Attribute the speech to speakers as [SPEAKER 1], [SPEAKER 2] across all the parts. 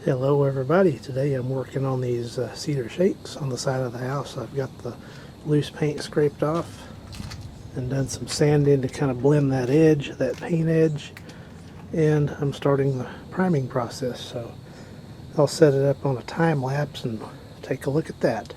[SPEAKER 1] Hello everybody, today I'm working on these cedar shakes on the side of the house. I've got the loose paint scraped off and done some sanding to kind of blend that edge, that paint edge, and I'm starting the priming process. So I'll set it up on a time lapse and take a look at that.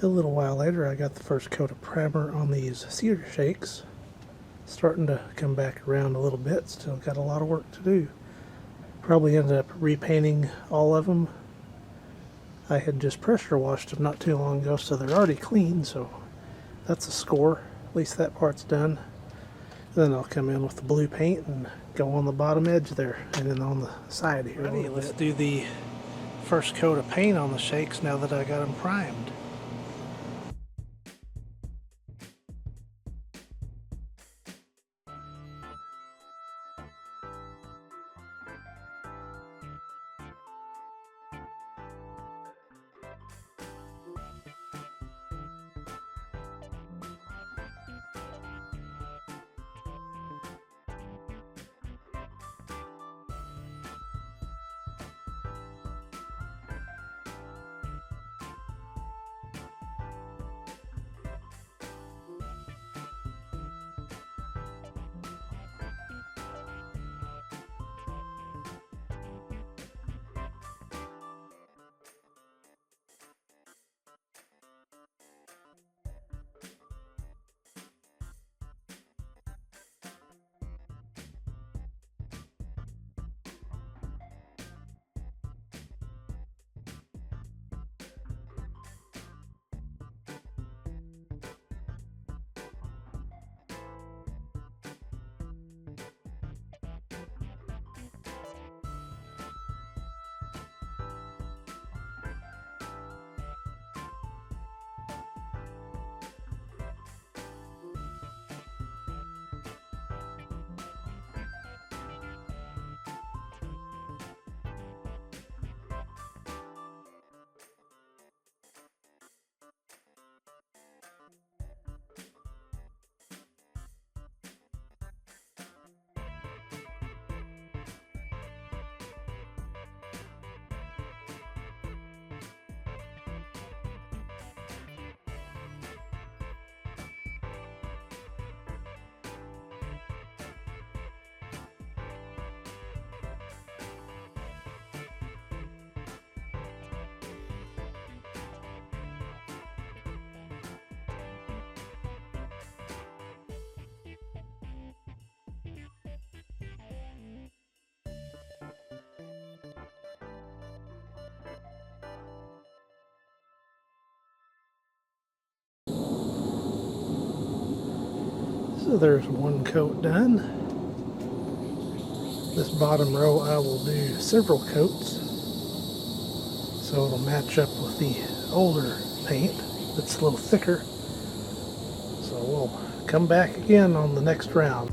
[SPEAKER 1] A little while later, I got the first coat of primer on these cedar shakes. Starting to come back around a little bit, still got a lot of work to do. Probably ended up repainting all of them. I had just pressure washed them not too long ago, so they're already clean, so that's a score. At least that part's done. Then I'll come in with the blue paint and go on the bottom edge there, and then on the side here. Ready, let's do the first coat of paint on the shakes now that I got them primed. So there's one coat done. This bottom row I will do several coats, so it'll match up with the older paint that's a little thicker. So we'll come back again on the next round.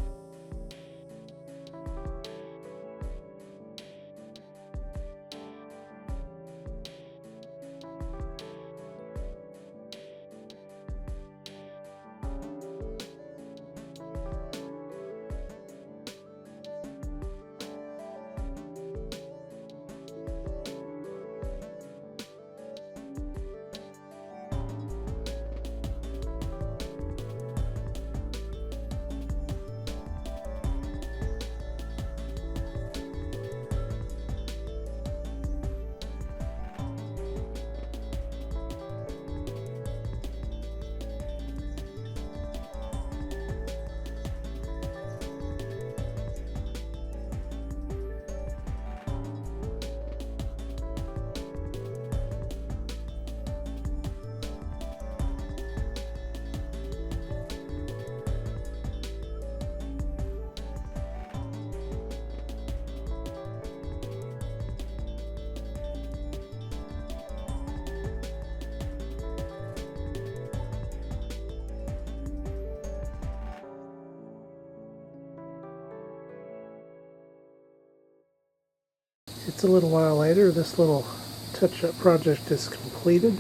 [SPEAKER 1] It's a little while later. This little touch-up project is completed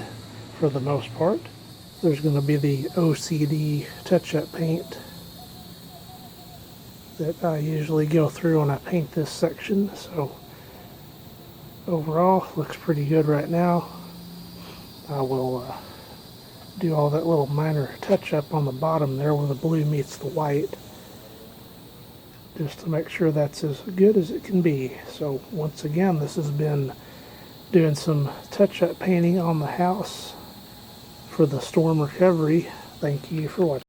[SPEAKER 1] for the most part. There's going to be the OCD touch-up paint that I usually go through when I paint this section. So overall, looks pretty good right now. I will do all that little minor touch-up on the bottom there where the blue meets the white, just to make sure that's as good as it can be. So once again, this has been doing some touch-up painting on the house for the storm recovery. Thank you for watching.